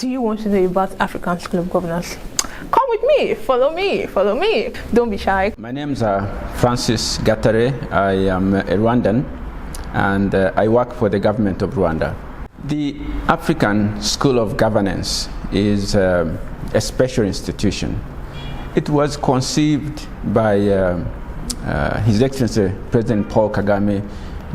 Do you want to know about African School of Governance? Come with me, follow me, follow me. Don't be shy. My name is Francis Gatare. I am a Rwandan and I work for the government of Rwanda. The African School of Governance is a special institution. It was conceived by His Excellency President Paul Kagame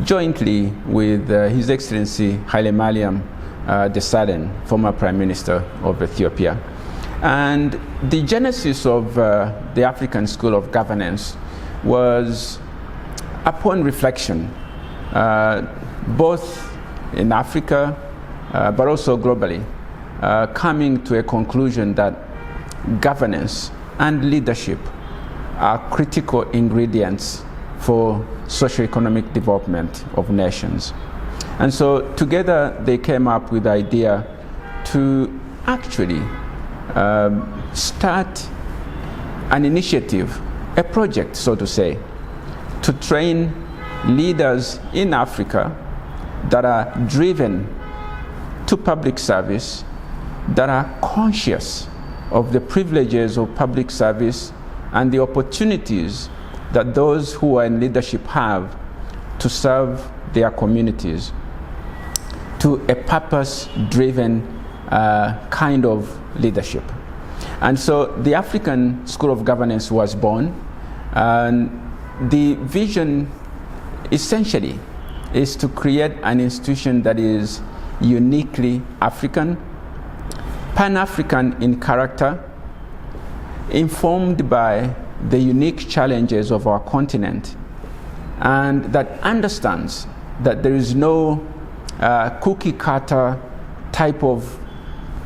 jointly with His Excellency Haile Mariam Desalegn, former Prime Minister of Ethiopia. And the genesis of the African School of Governance was, upon reflection, both in Africa but also globally, coming to a conclusion that governance and leadership are critical ingredients for socio-economic development of nations. And so together they came up with the idea to actually start an initiative, a project, so to say, to train leaders in Africa that are driven to public service, that are conscious of the privileges of public service and the opportunities that those who are in leadership have to serve their communities, to a purpose-driven kind of leadership. And so the African School of Governance was born, and the vision essentially is to create an institution that is uniquely African, Pan-African in character, informed by the unique challenges of our continent, and that understands that there is no cookie cutter type of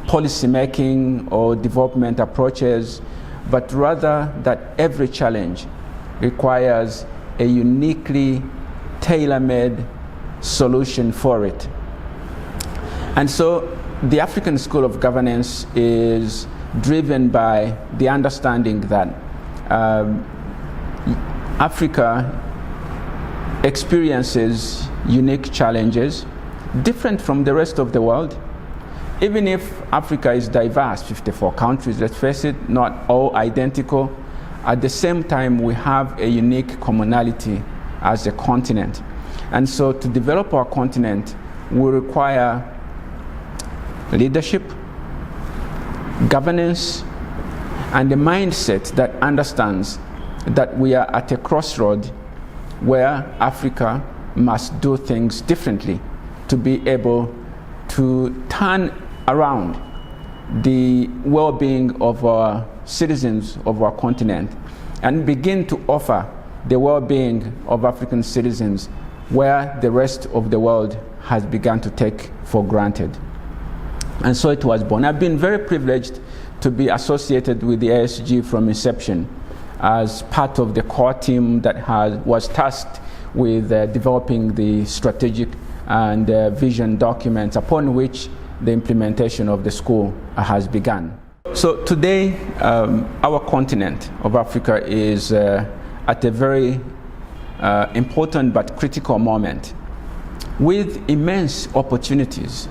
policy making or development approaches, but rather that every challenge requires a uniquely tailor-made solution for it. And so the African School of Governance is driven by the understanding that Africa experiences unique challenges different from the rest of the world. Even if Africa is diverse, 54 countries, let's face it, not all identical, at the same time we have a unique commonality as a continent. And so to develop our continent, we require leadership, governance, and a mindset that understands that we are at a crossroad where Africa must do things differently to be able to turn around the well-being of our citizens of our continent and begin to offer the well-being of African citizens where the rest of the world has begun to take for granted. And so it was born. I've been very privileged to be associated with the ASG from inception as part of the core team that was tasked with developing the strategic and vision documents upon which the implementation of the school has begun. So today, our continent of Africa is at a very important but critical moment with immense opportunities.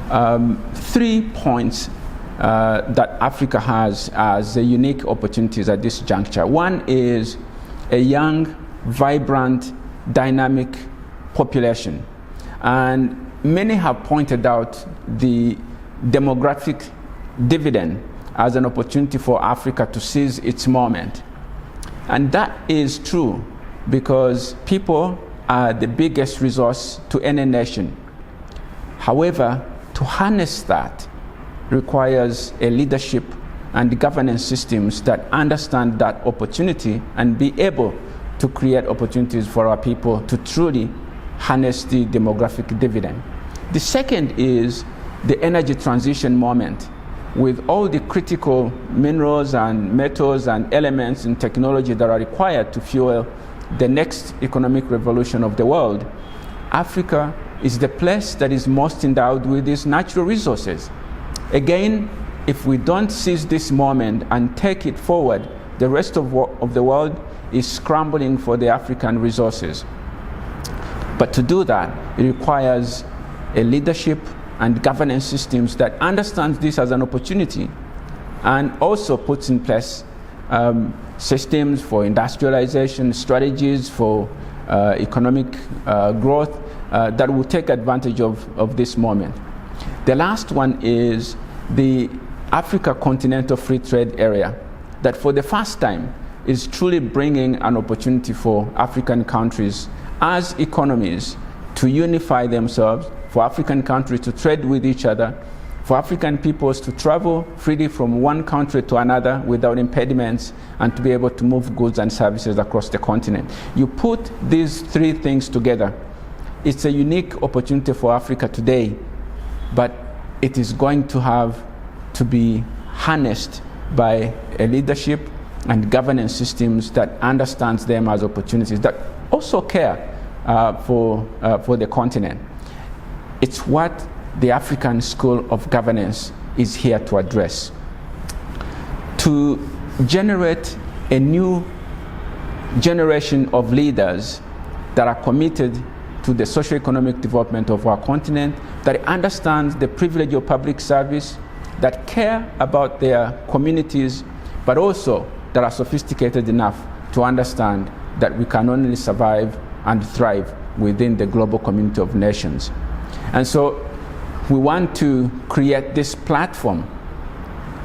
3 points that Africa has as unique opportunities at this juncture. One is a young, vibrant, dynamic population. And many have pointed out the demographic dividend as an opportunity for Africa to seize its moment. And that is true because people are the biggest resource to any nation. However, to harness that requires a leadership and governance systems that understand that opportunity and be able to create opportunities for our people to truly harness the demographic dividend. The second is the energy transition moment, with all the critical minerals and metals and elements and technology that are required to fuel the next economic revolution of the world. Africa is the place that is most endowed with these natural resources. Again, if we don't seize this moment and take it forward, the rest of the world is scrambling for the African resources. But to do that, it requires a leadership and governance systems that understands this as an opportunity and also puts in place systems for industrialization, strategies for economic growth that will take advantage of this moment. The last one is the Africa Continental Free Trade Area, that for the first time is truly bringing an opportunity for African countries as economies to unify themselves, for African countries to trade with each other, for African peoples to travel freely from one country to another without impediments, and to be able to move goods and services across the continent. You put these three things together, it's a unique opportunity for Africa today, but it is going to have to be harnessed by a leadership and governance systems that understands them as opportunities, that also care for the continent. It's what the African School of Governance is here to address. To generate a new generation of leaders that are committed to the socio-economic development of our continent, that understands the privilege of public service, that care about their communities, but also that are sophisticated enough to understand that we can only survive and thrive within the global community of nations. And so we want to create this platform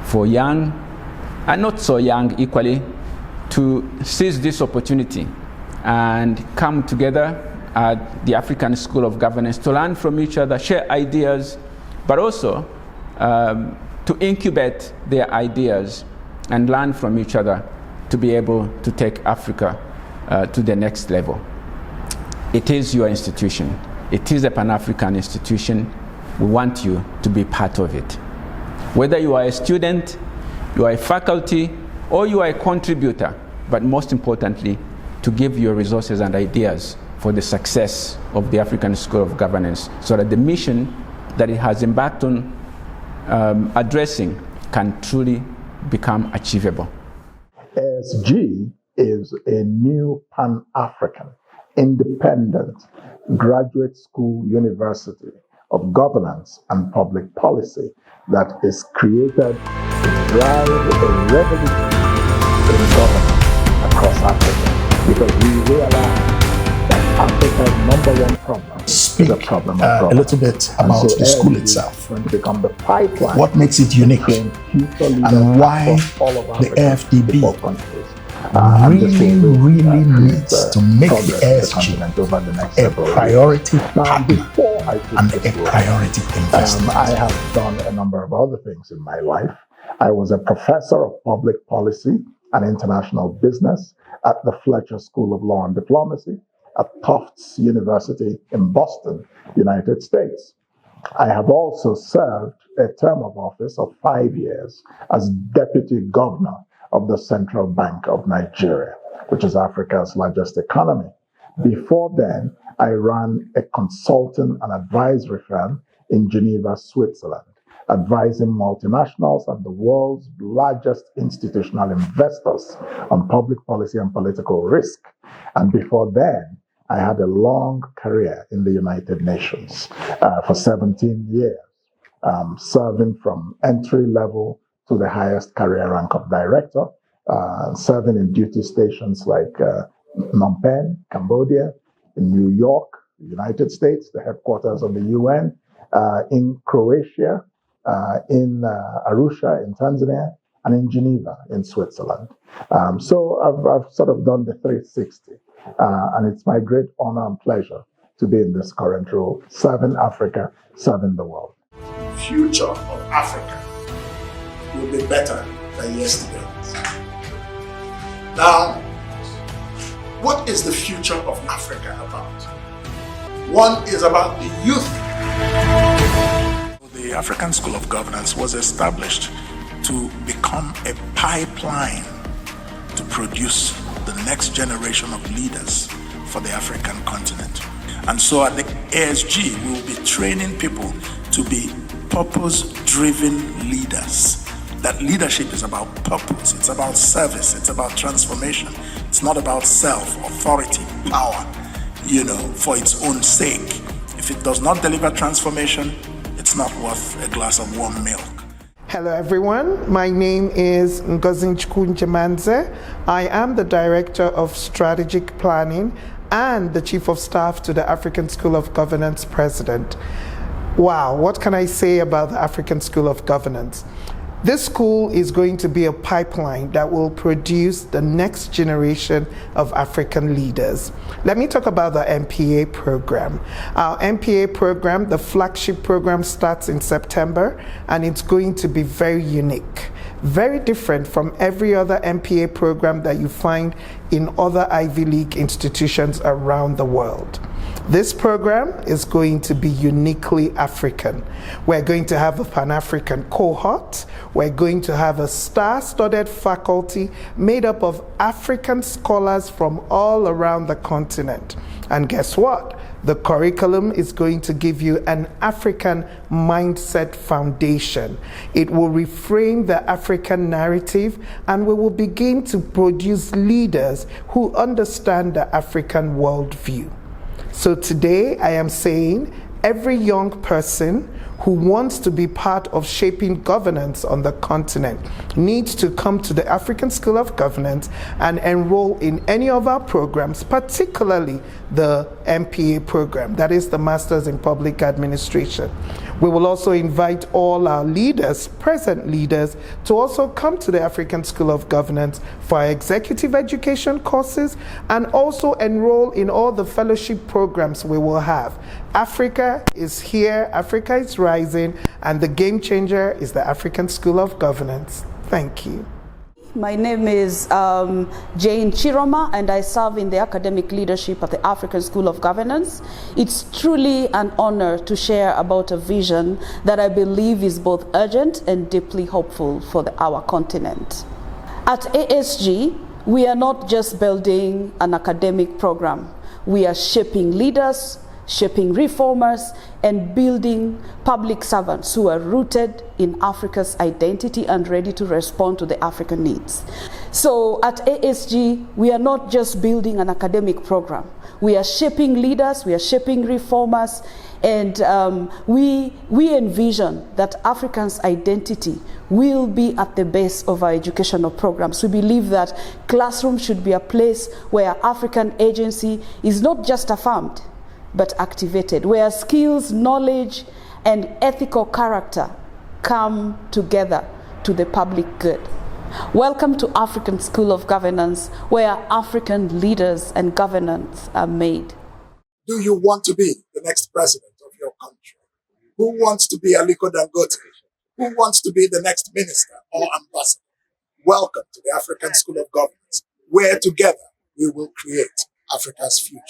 for young and not so young equally to seize this opportunity and come together at the African School of Governance to learn from each other, share ideas, but also to incubate their ideas and learn from each other to be able to take Africa to the next level. It is your institution. It is a Pan-African institution. We want you to be part of it. Whether you are a student, you are a faculty, or you are a contributor, but most importantly, to give your resources and ideas for the success of the African School of Governance, so that the mission that it has embarked on addressing can truly become achievable. ASG is a new Pan-African, independent graduate school university of governance and public policy that is created to drive a revolution in governance across Africa, because we realize that Africa's number one problem is a problem of governance. A little bit about the school itself. Going to become the pipeline. What makes it unique, and why the AFDB really needs to make the ASG a priority partner and a priority investment. I have done a number of other things in my life. I was a professor of public policy and international business at the Fletcher School of Law and Diplomacy at Tufts University in Boston, United States. I have also served a term of office of 5 years as Deputy Governor of the Central Bank of Nigeria, which is Africa's largest economy. Before then, I ran a consulting and advisory firm in Geneva, Switzerland, advising multinationals and the world's largest institutional investors on public policy and political risk. And before then, I had a long career in the United Nations for 17 years, serving from entry level to the highest career rank of director, serving in duty stations like Phnom Penh, Cambodia, in New York, the United States, the headquarters of the UN, in Croatia, in Arusha, in Tanzania, and in Geneva, in Switzerland. So I've sort of done the 360. And it's my great honor and pleasure to be in this current role, serving Africa, serving the world. The future of Africa will be better than yesterday. Now, what is the future of Africa about? One is about the youth. The African School of Governance was established to become a pipeline to produce the next generation of leaders for the African continent. And so at the ASG, we will be training people to be purpose-driven leaders. That leadership is about purpose, it's about service, it's about transformation. It's not about self, authority, power, for its own sake. If it does not deliver transformation, it's it's not worth a glass of warm milk. Hello everyone, my name is Ngozi Nchukwunjemanze. I am the Director of Strategic Planning and the Chief of Staff to the African School of Governance President. Wow, what can I say about the African School of Governance? This school is going to be a pipeline that will produce the next generation of African leaders. Let me talk about the MPA program. Our MPA program, the flagship program, starts in September, and it's going to be very unique, very different from every other MPA program that you find in other Ivy League institutions around the world. This program is going to be uniquely African. We're going to have a Pan-African cohort. We're going to have a star-studded faculty made up of African scholars from all around the continent. And guess what? The curriculum is going to give you an African mindset foundation. It will reframe the African narrative, and we will begin to produce leaders who understand the African worldview. So today I am saying every young person who wants to be part of shaping governance on the continent needs to come to the African School of Governance and enroll in any of our programs, particularly the MPA program, that is the Masters in Public Administration. We will also invite all our leaders, present leaders, to also come to the African School of Governance for our executive education courses and also enroll in all the fellowship programs we will have. Africa is here, Africa is rising, and the game changer is the African School of Governance. Thank you. My name is Jane Chiroma, and I serve in the academic leadership at the African School of Governance. It's truly an honor to share about a vision that I believe is both urgent and deeply hopeful for our continent. At ASG, we are not just building an academic program. We are shaping leaders, shaping reformers, and building public servants who are rooted in Africa's identity and ready to respond to the African needs. So at ASG, we are not just building an academic program. We are shaping leaders, we are shaping reformers, and we envision that Africans' identity will be at the base of our educational programs. We believe that classroom should be a place where African agency is not just affirmed, but activated, where skills, knowledge, and ethical character come together to the public good. Welcome to African School of Governance, where African leaders and governance are made. Do you want to be the next president of your country? Who wants to be Aliko Dangote? Who wants to be the next minister or ambassador? Welcome to the African School of Governance, where together we will create Africa's future.